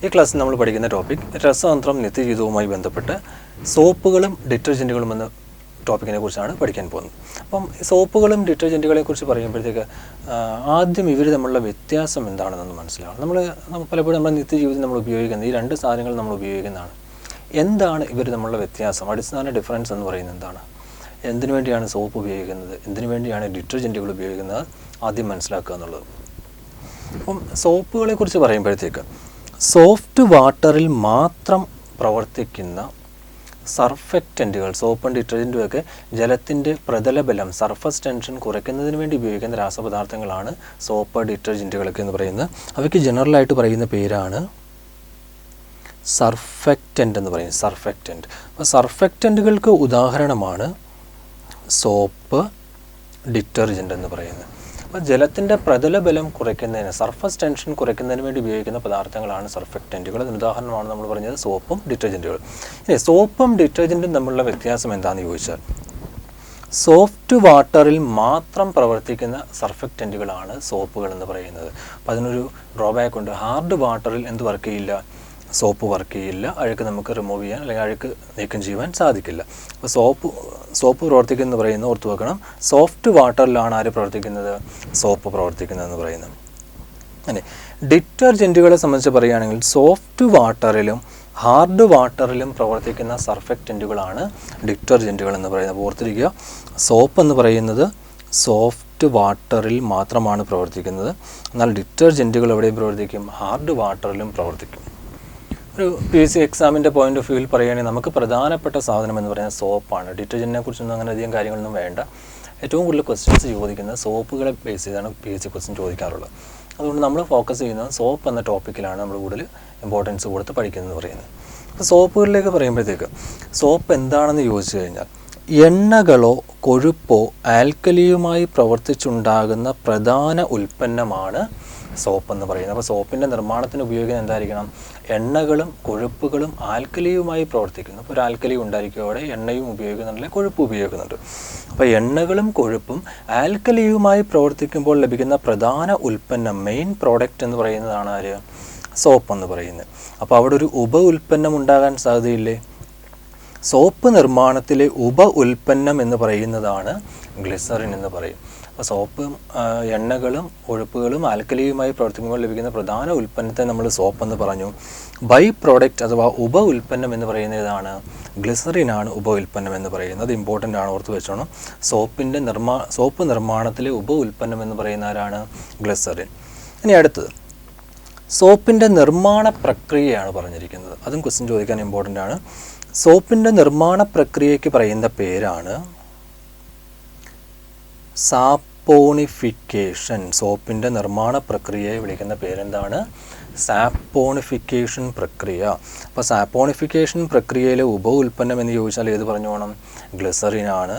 ഈ ക്ലാസ്സിൽ നമ്മൾ പഠിക്കുന്ന ടോപ്പിക് രസതന്ത്രം നിത്യജീവിതവുമായി ബന്ധപ്പെട്ട് സോപ്പുകളും ഡിറ്റർജൻറ്റുകളും എന്ന ടോപ്പിക്കിനെ കുറിച്ചാണ് പഠിക്കാൻ പോകുന്നത്. അപ്പം സോപ്പുകളും ഡിറ്റർജൻറ്റുകളെ കുറിച്ച് പറയുമ്പോഴത്തേക്ക് ആദ്യം ഇവർ തമ്മിലുള്ള വ്യത്യാസം എന്താണെന്നൊന്ന് മനസ്സിലാവണം. പലപ്പോഴും നമ്മുടെ നിത്യജീവിതത്തിൽ നമ്മൾ ഉപയോഗിക്കുന്ന ഈ രണ്ട് സാധനങ്ങൾ നമ്മൾ ഉപയോഗിക്കുന്നതാണ്. എന്താണ് ഇവർ തമ്മിലുള്ള വ്യത്യാസം, അടിസ്ഥാന ഡിഫറൻസ് എന്ന് പറയുന്നത് എന്താണ്? എന്തിനു വേണ്ടിയാണ് സോപ്പ് ഉപയോഗിക്കുന്നത്, എന്തിനു വേണ്ടിയാണ് ഡിറ്റർജൻറ്റുകൾ ഉപയോഗിക്കുന്നത്, ആദ്യം മനസ്സിലാക്കുക എന്നുള്ളത്. അപ്പം സോപ്പുകളെ കുറിച്ച് പറയുമ്പോഴത്തേക്ക് സോഫ്റ്റ് വാട്ടറിൽ മാത്രം പ്രവർത്തിക്കുന്ന സർഫക്റ്റൻറ്റുകൾ, സോപ്പും ഡിറ്റർജൻറ്റും ഒക്കെ ജലത്തിൻ്റെ പ്രതലബലം, സർഫസ് ടെൻഷൻ കുറയ്ക്കുന്നതിന് വേണ്ടി ഉപയോഗിക്കുന്ന രാസപദാർത്ഥങ്ങളാണ് സോപ്പ്, ഡിറ്റർജൻറ്റുകളൊക്കെ എന്ന് പറയുന്നത്. അവയ്ക്ക് ജനറലായിട്ട് പറയുന്ന പേരാണ് സർഫക്റ്റൻ്റ് എന്ന് പറയും. സർഫക്റ്റൻ്റ്. അപ്പോൾ സർഫക്റ്റൻറ്റുകൾക്ക് ഉദാഹരണമാണ് സോപ്പ്, ഡിറ്റർജൻറ്റ് എന്ന് പറയുന്നത്. അപ്പോൾ ജലത്തിൻ്റെ പ്രതലബലം കുറയ്ക്കുന്നതിന്, സർഫസ് ടെൻഷൻ കുറയ്ക്കുന്നതിന് വേണ്ടി ഉപയോഗിക്കുന്ന പദാർത്ഥങ്ങളാണ് സർഫക്റ്റൻറ്റുകൾ. അതിന് ഉദാഹരണമാണ് നമ്മൾ പറഞ്ഞത് സോപ്പും ഡിറ്റർജൻറ്റുകളും. ഇനി സോപ്പും ഡിറ്റർജൻറ്റും തമ്മിലുള്ള വ്യത്യാസം എന്താണെന്ന് ചോദിച്ചാൽ, സോഫ്റ്റ് വാട്ടറിൽ മാത്രം പ്രവർത്തിക്കുന്ന സർഫക്റ്റൻറ്റുകളാണ് സോപ്പുകൾ എന്ന് പറയുന്നത്. അപ്പോൾ അതിനൊരു ഡ്രോബാക്ക് ഉണ്ട്. ഹാർഡ് വാട്ടറിൽ എന്ത് വർക്ക് ചെയ്യില്ല? സോപ്പ് വർക്ക് ചെയ്യില്ല. അഴുക്ക് നമുക്ക് റിമൂവ് ചെയ്യാൻ അല്ലെങ്കിൽ അഴുക്ക് നീക്കം ചെയ്യുവാൻ സാധിക്കില്ല. അപ്പോൾ സോപ്പ് പ്രവർത്തിക്കുന്നത് പറയുന്നത് ഓർത്ത് വെക്കണം. സോഫ്റ്റ് വാട്ടറിലാണ് ആര് പ്രവർത്തിക്കുന്നത്? സോപ്പ് പ്രവർത്തിക്കുന്നതെന്ന് പറയുന്നത്. അല്ലേ. ഡിറ്റർജൻറ്റുകളെ സംബന്ധിച്ച് പറയുകയാണെങ്കിൽ സോഫ്റ്റ് വാട്ടറിലും ഹാർഡ് വാട്ടറിലും പ്രവർത്തിക്കുന്ന സർഫക്റ്റൻറ്റുകളാണ് ഡിറ്റർജൻറ്റുകൾ എന്ന് പറയുന്നത്. അപ്പോൾ ഓർത്തിരിക്കുക, സോപ്പ് എന്ന് പറയുന്നത് സോഫ്റ്റ് വാട്ടറിൽ മാത്രമാണ് പ്രവർത്തിക്കുന്നത്. എന്നാൽ ഡിറ്റർജൻറ്റുകൾ എവിടെയും പ്രവർത്തിക്കും? ഹാർഡ് വാട്ടറിലും പ്രവർത്തിക്കും. ഒരു PSC എക്സാമിൻ്റെ പോയിന്റ് ഓഫ് വ്യൂവിൽ പറയുകയാണെങ്കിൽ നമുക്ക് പ്രധാനപ്പെട്ട സാധനം എന്ന് പറയുന്നത് സോപ്പാണ്. ഡിറ്റർജൻറ്റിനെ കുറിച്ചൊന്നും അങ്ങനെ അധികം കാര്യങ്ങളൊന്നും വേണ്ട. ഏറ്റവും കൂടുതൽ ക്വസ്റ്റ്യൻസ് ചോദിക്കുന്നത് സോപ്പുകളെ ബേസ് ചെയ്താണ് PSC ക്വസ്റ്റ്യൻ ചോദിക്കാറുള്ളത്. അതുകൊണ്ട് നമ്മൾ ഫോക്കസ് ചെയ്യുന്നത് സോപ്പ് എന്ന ടോപ്പിക്കിലാണ് നമ്മൾ കൂടുതൽ ഇമ്പോർട്ടൻസ് കൊടുത്ത് പഠിക്കുന്നത് പറയുന്നത്. അപ്പോൾ സോപ്പുകളിലേക്ക് പറയുമ്പോഴത്തേക്ക് സോപ്പ് എന്താണെന്ന് ചോദിച്ചു കഴിഞ്ഞാൽ എണ്ണകളോ കൊഴുപ്പോ ആൽക്കലിയുമായി പ്രവർത്തിച്ചുണ്ടാകുന്ന പ്രധാന ഉൽപ്പന്നമാണ് സോപ്പ് എന്ന് പറയുന്നത്. അപ്പോൾ സോപ്പിൻ്റെ നിർമ്മാണത്തിന് ഉപയോഗിക്കുന്നത് എന്തായിരിക്കണം? എണ്ണകളും കൊഴുപ്പുകളും ആൽക്കലിയുമായി പ്രവർത്തിക്കുന്നു. അപ്പോൾ ഒരു ആൽക്കലി ഉണ്ടായിരിക്കും, അവിടെ എണ്ണയും ഉപയോഗിക്കുന്നുണ്ട്, കൊഴുപ്പ് ഉപയോഗിക്കുന്നുണ്ട്. അപ്പോൾ എണ്ണകളും കൊഴുപ്പും ആൽക്കലിയുമായി പ്രവർത്തിക്കുമ്പോൾ ലഭിക്കുന്ന പ്രധാന ഉൽപ്പന്നം, മെയിൻ പ്രോഡക്റ്റ് എന്ന് പറയുന്നതാണ് ആര്? സോപ്പ് എന്ന് പറയുന്നത്. അപ്പോൾ അവിടെ ഒരു ഉപ ഉൽപ്പന്നം ഉണ്ടാകാൻ സാധ്യതയില്ലേ? സോപ്പ് നിർമ്മാണത്തിലെ ഉപ ഉൽപ്പന്നം എന്ന് പറയുന്നതാണ് ഗ്ലിസറിൻ എന്ന് പറയും. അപ്പോൾ സോപ്പും എണ്ണകളും കൊഴുപ്പുകളും ആൽക്കലിയുമായി പ്രവർത്തിക്കുമ്പോൾ ലഭിക്കുന്ന പ്രധാന ഉൽപ്പന്നത്തെ നമ്മൾ സോപ്പ് എന്ന് പറഞ്ഞു. ബൈ പ്രോഡക്റ്റ് അഥവാ ഉപ ഉൽപ്പന്നം എന്ന് പറയുന്നത് ഇതാണ്, ഗ്ലിസറിനാണ് ഉപ ഉൽപ്പന്നം എന്ന് പറയുന്നത്. അത് ഇമ്പോർട്ടൻ്റ് ആണ്, ഓർത്ത് വെച്ചോണം. സോപ്പ് നിർമ്മാണത്തിലെ ഉപ ഉൽപ്പന്നം എന്ന് പറയുന്ന ആരാണ്? ഗ്ലിസറിൻ. ഇനി അടുത്തത് സോപ്പിൻ്റെ നിർമ്മാണ പ്രക്രിയയാണ് പറഞ്ഞിരിക്കുന്നത്. അതും ക്വസ്റ്റ്യൻ ചോദിക്കാൻ ഇമ്പോർട്ടൻ്റ് ആണ്. സോപ്പിൻ്റെ നിർമ്മാണ പ്രക്രിയയ്ക്ക് പറയുന്ന പേരാണ് സാപ്പോണിഫിക്കേഷൻ. സോപ്പിൻ്റെ നിർമ്മാണ പ്രക്രിയയെ വിളിക്കുന്ന പേരെന്താണ്? സാപ്പോണിഫിക്കേഷൻ പ്രക്രിയ. അപ്പോൾ സാപ്പോണിഫിക്കേഷൻ പ്രക്രിയയിലെ ഉപ ഉൽപ്പന്നം എന്ന് ചോദിച്ചാൽ ഏത് പറഞ്ഞു പോകണം? ഗ്ലിസറിനാണ്.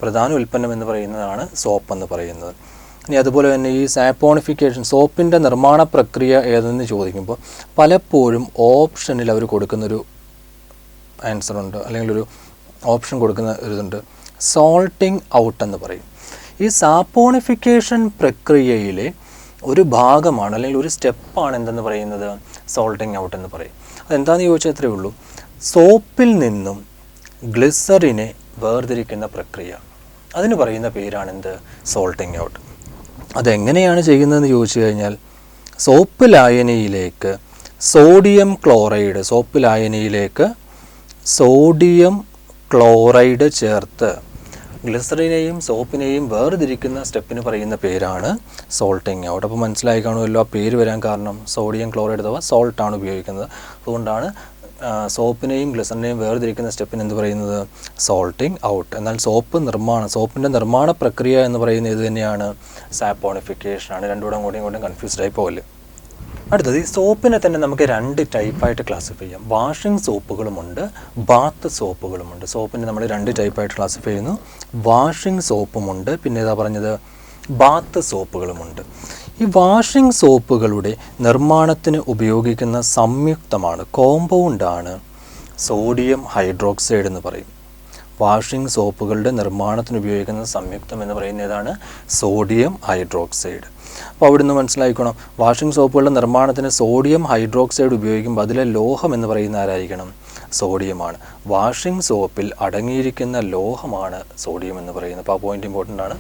പ്രധാന ഉൽപ്പന്നം എന്ന് പറയുന്നതാണ് സോപ്പ് എന്ന് പറയുന്നത്. ഇനി അതുപോലെ തന്നെ ഈ സാപ്പോണിഫിക്കേഷൻ, സോപ്പിൻ്റെ നിർമ്മാണ പ്രക്രിയ ഏതെന്ന് ചോദിക്കുമ്പോൾ പലപ്പോഴും ഓപ്ഷനിൽ അവർ കൊടുക്കുന്നൊരു ആൻസറുണ്ട്, അല്ലെങ്കിൽ ഒരു ഓപ്ഷൻ കൊടുക്കുന്ന ഒരിതുണ്ട്, സോൾട്ടിങ് ഔട്ട് എന്ന് പറയും. ഈ സാപ്പോണിഫിക്കേഷൻ പ്രക്രിയയിലെ ഒരു ഭാഗമാണ് അല്ലെങ്കിൽ ഒരു സ്റ്റെപ്പാണ് എന്തെന്ന് പറയുന്നത്? സോൾട്ടിങ് ഔട്ട് എന്ന് പറയും. അതെന്താണെന്ന് ചോദിച്ചാൽ അത്രയേ ഉള്ളൂ. സോപ്പിൽ നിന്നും ഗ്ലിസറിനെ വേർതിരിക്കുന്ന പ്രക്രിയ, അതിന് പറയുന്ന പേരാണ് എന്ത്? സോൾട്ടിങ് ഔട്ട്. അതെങ്ങനെയാണ് ചെയ്യുന്നതെന്ന് ചോദിച്ചു കഴിഞ്ഞാൽ സോപ്പ് ലായനിയിലേക്ക് സോഡിയം ക്ലോറൈഡ് ചേർത്ത് ഗ്ലിസറിനെയും സോപ്പിനെയും വേർതിരിക്കുന്ന സ്റ്റെപ്പിന് പറയുന്ന പേരാണ് സോൾട്ടിങ് ഔട്ട്. അപ്പോൾ മനസ്സിലായി കാണുമല്ലോ ആ പേര് വരാൻ കാരണം സോഡിയം ക്ലോറൈഡ് അഥവാ സോൾട്ടാണ് ഉപയോഗിക്കുന്നത്. അതുകൊണ്ടാണ് സോപ്പിനെയും ഗ്ലിസറിനെയും വേർതിരിക്കുന്ന സ്റ്റെപ്പിന് എന്ത് പറയുന്നത്? സോൾട്ടിങ് ഔട്ട്. എന്നാൽ സോപ്പിൻ്റെ നിർമ്മാണ പ്രക്രിയ എന്ന് പറയുന്നത് ഇത് തന്നെയാണ്, സാപ്പോണിഫിക്കേഷനാണ്. രണ്ടുകൂടെ കൂടിയും കൺഫ്യൂസ്ഡ് ആയി പോകല്. അടുത്തത്, ഈ സോപ്പിനെ തന്നെ നമുക്ക് രണ്ട് ടൈപ്പായിട്ട് ക്ലാസിഫൈ ചെയ്യാം. വാഷിംഗ് സോപ്പുകളുമുണ്ട്, ബാത്ത് സോപ്പുകളുമുണ്ട്. സോപ്പിനെ നമ്മൾ രണ്ട് ടൈപ്പായിട്ട് ക്ലാസിഫൈ ചെയ്യുന്നു. വാഷിംഗ് സോപ്പുമുണ്ട്, പിന്നെ ഏതാ പറഞ്ഞത്? ബാത്ത് സോപ്പുകളുമുണ്ട്. ഈ വാഷിംഗ് സോപ്പുകളുടെ നിർമ്മാണത്തിന് ഉപയോഗിക്കുന്ന സംയുക്തമാണ്, കോമ്പൗണ്ടാണ് സോഡിയം ഹൈഡ്രോക്സൈഡ് എന്ന് പറയും. വാഷിംഗ് സോപ്പുകളുടെ നിർമ്മാണത്തിന് ഉപയോഗിക്കുന്ന സംയുക്തം എന്ന് പറയുന്നതാണ് സോഡിയം ഹൈഡ്രോക്സൈഡ്. അപ്പോൾ അവിടുന്ന് മനസ്സിലായിക്കണം, വാഷിംഗ് സോപ്പുകളുടെ നിർമ്മാണത്തിന് സോഡിയം ഹൈഡ്രോക്സൈഡ് ഉപയോഗിക്കുമ്പോൾ അതിലെ ലോഹം എന്ന് പറയുന്ന ആരായിരിക്കണം? സോഡിയമാണ്. വാഷിംഗ് സോപ്പിൽ അടങ്ങിയിരിക്കുന്ന ലോഹമാണ് സോഡിയം എന്ന് പറയുന്നത്. അപ്പോൾ ആ പോയിന്റ് ഇമ്പോർട്ടൻ്റ് ആണ്.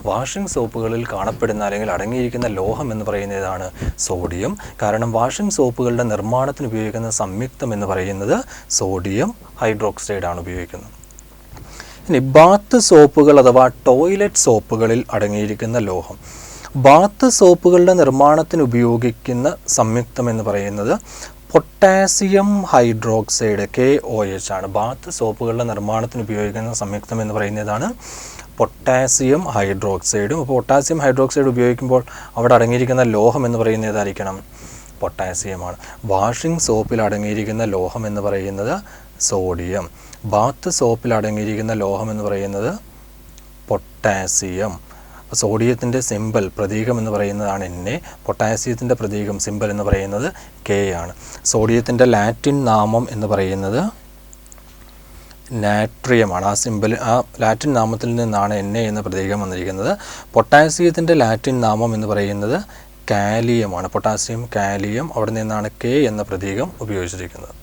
വാഷിംഗ് സോപ്പുകളിൽ കാണപ്പെടുന്ന അല്ലെങ്കിൽ അടങ്ങിയിരിക്കുന്ന ലോഹം എന്ന് പറയുന്നതാണ് സോഡിയം. കാരണം വാഷിംഗ് സോപ്പുകളുടെ നിർമ്മാണത്തിന് ഉപയോഗിക്കുന്ന സംയുക്തം എന്ന് പറയുന്നത് സോഡിയം ഹൈഡ്രോക്സൈഡാണ് ഉപയോഗിക്കുന്നത്. ഇനി ബാത്ത് സോപ്പുകൾ അഥവാ ടോയ്ലറ്റ് സോപ്പുകളിൽ അടങ്ങിയിരിക്കുന്ന ലോഹം. ബാത്ത് സോപ്പുകളുടെ നിർമ്മാണത്തിന് ഉപയോഗിക്കുന്ന സംയുക്തം എന്ന് പറയുന്നത് പൊട്ടാസ്യം ഹൈഡ്രോക്സൈഡ് KOH ആണ്. ബാത്ത് സോപ്പുകളുടെ നിർമ്മാണത്തിന് ഉപയോഗിക്കുന്ന സംയുക്തം എന്ന് പറയുന്നതാണ് പൊട്ടാസ്യം ഹൈഡ്രോക്സൈഡും. അപ്പോൾ പൊട്ടാസ്യം ഹൈഡ്രോക്സൈഡ് ഉപയോഗിക്കുമ്പോൾ അവിടെ അടങ്ങിയിരിക്കുന്ന ലോഹം എന്ന് പറയുന്നത് ഏതായിരിക്കണം? പൊട്ടാസ്യമാണ്. വാഷിംഗ് സോപ്പിൽ അടങ്ങിയിരിക്കുന്ന ലോഹം എന്ന് പറയുന്നത് സോഡിയം. ബാത്ത് സോപ്പിൽ അടങ്ങിയിരിക്കുന്ന ലോഹം എന്ന് പറയുന്നത് പൊട്ടാസ്യം. സോഡിയത്തിൻ്റെ സിമ്പൽ പ്രതീകം എന്ന് പറയുന്നതാണ് Na, പൊട്ടാസ്യത്തിൻ്റെ പ്രതീകം സിമ്പൽ എന്ന് പറയുന്നത് K ആണ്. സോഡിയത്തിൻ്റെ ലാറ്റിൻ നാമം എന്ന് പറയുന്നത് നാട്രിയമാണ്. ആ സിമ്പൽ, ആ ലാറ്റിൻ നാമത്തിൽ നിന്നാണ് Na എന്ന പ്രതീകം വന്നിരിക്കുന്നത്. പൊട്ടാസ്യത്തിൻ്റെ ലാറ്റിൻ നാമം എന്ന് പറയുന്നത് കാലിയമാണ്. പൊട്ടാസ്യം കാലിയം, അവിടെ നിന്നാണ് K എന്ന പ്രതീകം ഉപയോഗിച്ചിരിക്കുന്നത്.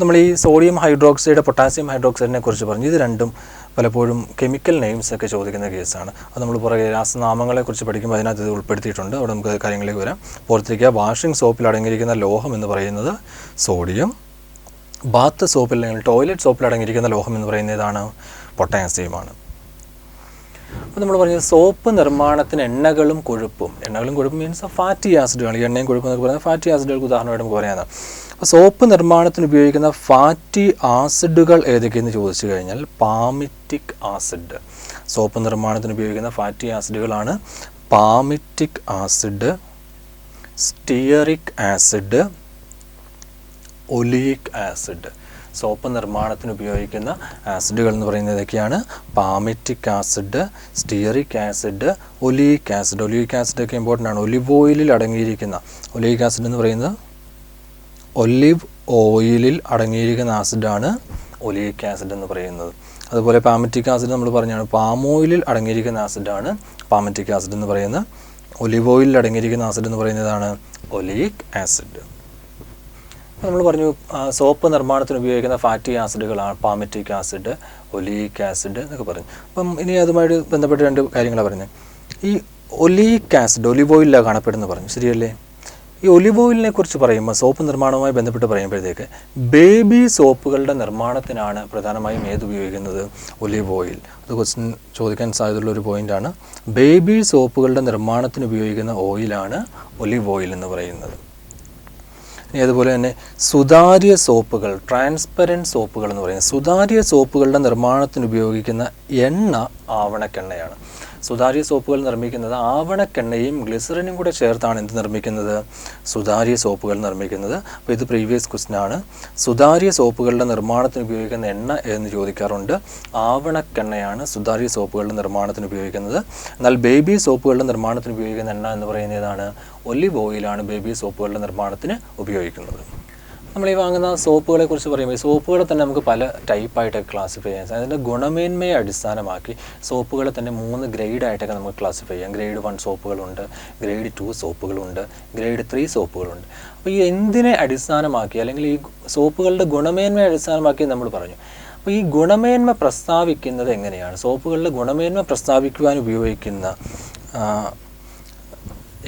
നമ്മൾ ഈ സോഡിയം ഹൈഡ്രോക്സൈഡ് പൊട്ടാസ്യം ഹൈഡ്രോക്സൈഡിനെ കുറിച്ച് പറഞ്ഞു. ഇത് രണ്ടും പലപ്പോഴും കെമിക്കൽ നെയിംസ് ഒക്കെ ചോദിക്കുന്ന കേസാണ്. അത് നമ്മൾ പുറകെ രാസനാമങ്ങളെക്കുറിച്ച് പഠിക്കുമ്പോൾ അതിനകത്ത് ഇത് ഉൾപ്പെടുത്തിയിട്ടുണ്ട്. അവിടെ നമുക്ക് കാര്യങ്ങളിലേക്ക് വരാം. ഓർത്തിരിക്കുക, വാഷിംഗ് സോപ്പിൽ അടങ്ങിയിരിക്കുന്ന ലോഹം എന്ന് പറയുന്നത് സോഡിയം. ബാത്ത് സോപ്പിൽ അല്ലെങ്കിൽ ടോയ്ലറ്റ് സോപ്പിൽ അടങ്ങിയിരിക്കുന്ന ലോഹം എന്ന് പറയുന്നത് ഏതാണ്? പൊട്ടാസ്യമാണ്. അപ്പോൾ നമ്മൾ പറഞ്ഞത് സോപ്പ് നിർമ്മാണത്തിന് എണ്ണകളും കൊഴുപ്പും മീൻസ് ഫാറ്റി ആസിഡുകൾ. ഈ എണ്ണയും കൊഴുപ്പും എന്നൊക്കെ പറയുന്നത് ഫാറ്റി ആസിഡുകൾക്ക് ഉദാഹരണമായിട്ട് നമുക്ക് പറയാം. അപ്പോൾ സോപ്പ് നിർമ്മാണത്തിന് ഉപയോഗിക്കുന്ന ഫാറ്റി ആസിഡുകൾ ഏതൊക്കെയെന്ന് ചോദിച്ചു കഴിഞ്ഞാൽ പാമിറ്റിക് ആസിഡ്. സോപ്പ് നിർമ്മാണത്തിന് ഉപയോഗിക്കുന്ന ഫാറ്റി ആസിഡുകളാണ് palmitic acid, stearic acid, oleic acid. Soap നിർമ്മാണത്തിന് ഉപയോഗിക്കുന്ന ആസിഡുകൾ എന്ന് പറയുന്നത് ഏതൊക്കെയാണ്? Palmitic acid, stearic acid, oleic acid. Oleic acid ഒക്കെ ഇമ്പോർട്ടൻ്റ് ആണ്. ഒലിവ് ഓയിലിൽ അടങ്ങിയിരിക്കുന്ന ഒലിയിക് ആസിഡ് എന്ന് പറയുന്നത് ഒലിവ് ഓയിലിൽ അടങ്ങിയിരിക്കുന്ന ആസിഡാണ് ഒലിയിക് ആസിഡ് എന്ന് പറയുന്നത്. അതുപോലെ പാമിറ്റിക് ആസിഡ് നമ്മൾ പറഞ്ഞാണ് പാം ഓയിലിൽ അടങ്ങിയിരിക്കുന്ന ആസിഡാണ് പാമിറ്റിക് ആസിഡ് എന്ന് പറയുന്നത്. ഒലിവ് ഓയിലിൽ അടങ്ങിയിരിക്കുന്ന ആസിഡ് എന്ന് പറയുന്നതാണ് ഒലിയിക് ആസിഡ്. നമ്മൾ പറഞ്ഞു സോപ്പ് നിർമ്മാണത്തിന് ഉപയോഗിക്കുന്ന ഫാറ്റി ആസിഡുകളാണ് പാമിറ്റിക് ആസിഡ്, ഒലിയിക് ആസിഡ് എന്നൊക്കെ പറഞ്ഞു. അപ്പം ഇനി അതുമായിട്ട് ബന്ധപ്പെട്ട് രണ്ട് കാര്യങ്ങളാണ് പറഞ്ഞത്. ഈ ഒലിയിക് ആസിഡ് ഒലിവ് ഓയിലാണ് കാണപ്പെടുന്നത് പറഞ്ഞു, ശരിയല്ലേ? ഈ ഒലിവ് ഓയിലിനെ കുറിച്ച് പറയുമ്പോൾ സോപ്പ് നിർമ്മാണവുമായി ബന്ധപ്പെട്ട് പറയുമ്പോഴത്തേക്ക് ബേബി സോപ്പുകളുടെ നിർമ്മാണത്തിനാണ് പ്രധാനമായും ഏത് ഉപയോഗിക്കുന്നത്? Olive oil. അത് ക്വസ്റ്റ്യൻ ചോദിക്കാൻ സാധ്യതയുള്ള ഒരു പോയിൻ്റാണ്. ബേബി സോപ്പുകളുടെ നിർമ്മാണത്തിന് ഉപയോഗിക്കുന്ന ഓയിലാണ് ഒലിവ് ഓയിൽ എന്ന് പറയുന്നത്. ഇനി അതുപോലെ തന്നെ സുതാര്യ സോപ്പുകൾ, ട്രാൻസ്പെറൻറ്റ് സോപ്പുകൾ എന്ന് പറയുന്നത്. സുതാര്യ സോപ്പുകളുടെ നിർമ്മാണത്തിന് ഉപയോഗിക്കുന്ന എണ്ണ ആവണക്കെണ്ണയാണ്. സുതാര്യ സോപ്പുകൾ നിർമ്മിക്കുന്നത് ആവണക്കെണ്ണയും ഗ്ലിസറിനും കൂടെ ചേർത്താണ് എന്ത് നിർമ്മിക്കുന്നത്? സുതാര്യ സോപ്പുകൾ നിർമ്മിക്കുന്നത്. അപ്പോൾ ഇത് പ്രീവിയസ് ക്വസ്റ്റ്യൻ ആണ്. സുതാര്യ സോപ്പുകളുടെ നിർമ്മാണത്തിന് ഉപയോഗിക്കുന്ന എണ്ണ എന്ന് ചോദിക്കാറുണ്ട്. ആവണക്കെണ്ണയാണ് സുതാര്യ സോപ്പുകളുടെ നിർമ്മാണത്തിന് ഉപയോഗിക്കുന്നത്. എന്നാൽ ബേബി സോപ്പുകളുടെ നിർമ്മാണത്തിന് ഉപയോഗിക്കുന്ന എണ്ണ എന്ന് പറയുന്നത് ഏതാണ്? ഒലിവ് ഓയിലാണ് ബേബി സോപ്പുകളുടെ നിർമ്മാണത്തിന് ഉപയോഗിക്കുന്നത്. നമ്മൾ ഈ വാങ്ങുന്ന സോപ്പുകളെ കുറിച്ച് പറയുമ്പോൾ സോപ്പുകളെ തന്നെ നമുക്ക് പല ടൈപ്പായിട്ടൊക്കെ ക്ലാസിഫൈ ചെയ്യാൻ സാധിക്കും. അതിൻ്റെ ഗുണമേന്മയെ അടിസ്ഥാനമാക്കി സോപ്പുകളെ തന്നെ 3 ഗ്രേഡായിട്ടൊക്കെ നമുക്ക് ക്ലാസിഫൈ ചെയ്യാം. ഗ്രേഡ് 1 സോപ്പുകളുണ്ട്, ഗ്രേഡ് 2 സോപ്പുകളുണ്ട്, ഗ്രേഡ് 3 സോപ്പുകളുണ്ട്. അപ്പോൾ ഈ എന്തിനെ അടിസ്ഥാനമാക്കി അല്ലെങ്കിൽ ഈ സോപ്പുകളുടെ ഗുണമേന്മയെ അടിസ്ഥാനമാക്കി നമ്മൾ പറഞ്ഞു. അപ്പോൾ ഈ ഗുണമേന്മ പ്രസ്താവിക്കുന്നത് എങ്ങനെയാണ്? സോപ്പുകളുടെ ഗുണമേന്മ പ്രസ്താവിക്കുവാൻ ഉപയോഗിക്കുന്ന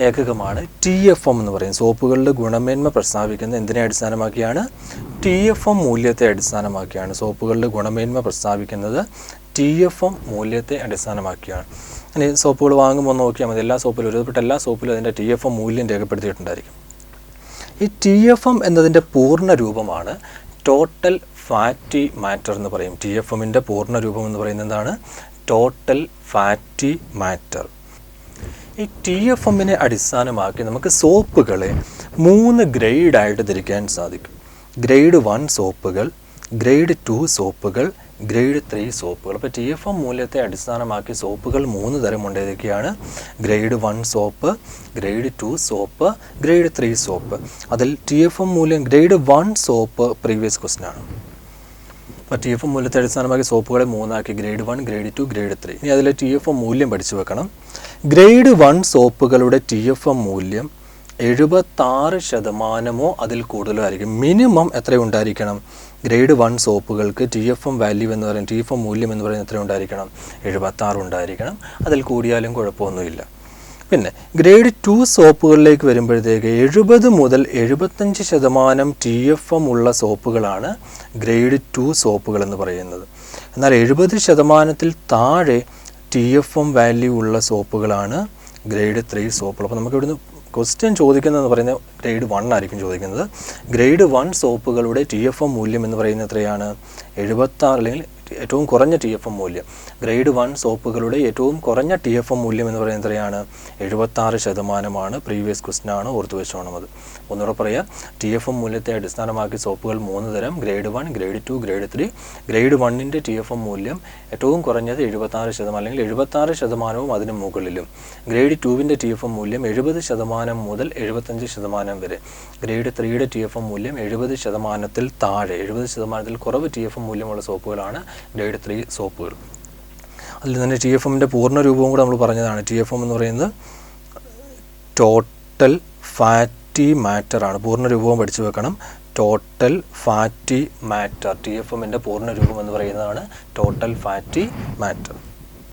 ഏകകമാണ് TFM എന്ന് പറയും. സോപ്പുകളുടെ ഗുണമേന്മ പ്രസ്താവിക്കുന്നത് എന്തിനെ അടിസ്ഥാനമാക്കിയാണ്? TFM മൂല്യത്തെ അടിസ്ഥാനമാക്കിയാണ്. സോപ്പുകളുടെ ഗുണമേന്മ പ്രസ്താവിക്കുന്നത് TFM മൂല്യത്തെ അടിസ്ഥാനമാക്കിയാണ്. ഇനി സോപ്പുകൾ വാങ്ങുമ്പോൾ നോക്കിയാൽ മതി, എല്ലാ സോപ്പിലും ഒരുപെട്ട എല്ലാ സോപ്പിലും അതിൻ്റെ TFM മൂല്യം രേഖപ്പെടുത്തിയിട്ടുണ്ടായിരിക്കും. ഈ TFM എന്നതിൻ്റെ പൂർണ്ണ രൂപമാണ് ടോട്ടൽ ഫാറ്റി മാറ്റർ എന്ന് പറയും. TFMൻ്റെ പൂർണ്ണ രൂപം എന്ന് പറയുന്നത് എന്താണ്? Total fatty matter. ഈ TFMനെ അടിസ്ഥാനമാക്കി നമുക്ക് സോപ്പുകളെ 3 ഗ്രേഡായിട്ട് തിരിക്കാൻ സാധിക്കും. ഗ്രേഡ് 1 സോപ്പുകൾ, ഗ്രേഡ് 2 സോപ്പുകൾ, ഗ്രേഡ് 3 സോപ്പുകൾ. അപ്പോൾ TFM മൂല്യത്തെ അടിസ്ഥാനമാക്കി സോപ്പുകൾ 3 തരമുണ്ട്. ഏതൊക്കെയാണ്? ഗ്രേഡ് 1 സോപ്പ്, ഗ്രേഡ് 2 സോപ്പ്, ഗ്രേഡ് 3 സോപ്പ്. അതിൽ TFM മൂല്യം ഗ്രേഡ് 1 സോപ്പ് പ്രീവിയസ് ക്വസ്റ്റ്യൻ ആണ്. അപ്പോൾ TFM മൂല്യത്തെ അടിസ്ഥാനമാക്കി സോപ്പുകളെ 3 ആക്കി, ഗ്രേഡ് 1, ഗ്രേഡ് 2, ഗ്രേഡ് 3. ഇനി അതിലെ TFM മൂല്യം പഠിച്ചു വെക്കണം. ഗ്രേഡ് 1 സോപ്പുകളുടെ TFM മൂല്യം 76% അതിൽ കൂടുതലോ ആയിരിക്കും. മിനിമം എത്ര ഉണ്ടായിരിക്കണം? ഗ്രേഡ് 1 സോപ്പുകൾക്ക് TFM വാല്യൂ എന്ന് പറയുന്നത്, TFM മൂല്യം എന്ന് പറയുന്നത് എത്ര ഉണ്ടായിരിക്കണം? 76 ഉണ്ടായിരിക്കണം. അതിൽ കൂടിയാലും കുഴപ്പമൊന്നുമില്ല. പിന്നെ ഗ്രേഡ് 2 സോപ്പുകളിലേക്ക് വരുമ്പോഴത്തേക്ക് 70 മുതൽ 75% TFM ഉള്ള സോപ്പുകളാണ് ഗ്രേഡ് 2 സോപ്പുകൾ എന്ന് പറയുന്നത്. എന്നാൽ 70% താഴെ TFM വാല്യൂ ഉള്ള സോപ്പുകളാണ് ഗ്രേഡ് 3 സോപ്പുകൾ. അപ്പോൾ നമുക്ക് ഇവിടുന്ന് ക്വസ്റ്റ്യൻ ചോദിക്കുന്നതെന്ന് പറയുന്നത് ഗ്രേഡ് 1 ആയിരിക്കും ചോദിക്കുന്നത്. ഗ്രേഡ് 1 സോപ്പുകളുടെ TFM മൂല്യം എന്ന് പറയുന്നത് എത്രയാണ്? 76, അല്ലെങ്കിൽ ഏറ്റവും കുറഞ്ഞ TFM മൂല്യം. ഗ്രേഡ് 1 സോപ്പുകളുടെ ഏറ്റവും കുറഞ്ഞ TFM മൂല്യം എന്ന് പറയുന്നത് എത്രയാണ്? 76%. പ്രീവിയസ് ക്വസ്റ്റ്യൻ ആണ്, ഓർത്ത് വെച്ചോണം അത്. ഒന്നുകൂടെ പറയാം, TFM മൂല്യത്തെ അടിസ്ഥാനമാക്കി സോപ്പുകൾ 3 തരം: ഗ്രേഡ് 1, ഗ്രേഡ് 2, ഗ്രേഡ് 3. ഗ്രേഡ് 1ൻ്റെ TFM മൂല്യം ഏറ്റവും കുറഞ്ഞത് 76%, അല്ലെങ്കിൽ 76% അതിന് മുകളിലും. ഗ്രേഡ് 2ൻ്റെ TFM മൂല്യം 70% മുതൽ 75% വരെ. ഗ്രേഡ് 3യുടെ TFM മൂല്യം 70%-ൽ താഴെ, 70%-ൽ കുറവ് TFM മൂല്യമുള്ള സോപ്പുകളാണ് ഗ്രേഡ് 3 സോപ്പുകൾ. അതിൽ തന്നെ TFMൻ്റെ പൂർണ്ണ രൂപവും കൂടെ നമ്മൾ പറഞ്ഞതാണ്. TFM എന്ന് പറയുന്നത് ടോട്ടൽ ഫാറ്റി മാറ്റർ ആണ്. പൂർണ്ണ രൂപവും പഠിച്ചു വെക്കണം. ടോട്ടൽ ഫാറ്റി മാറ്റർ, TFMൻ്റെ പൂർണ്ണ രൂപം എന്ന് പറയുന്നതാണ് ടോട്ടൽ ഫാറ്റി മാറ്റർ.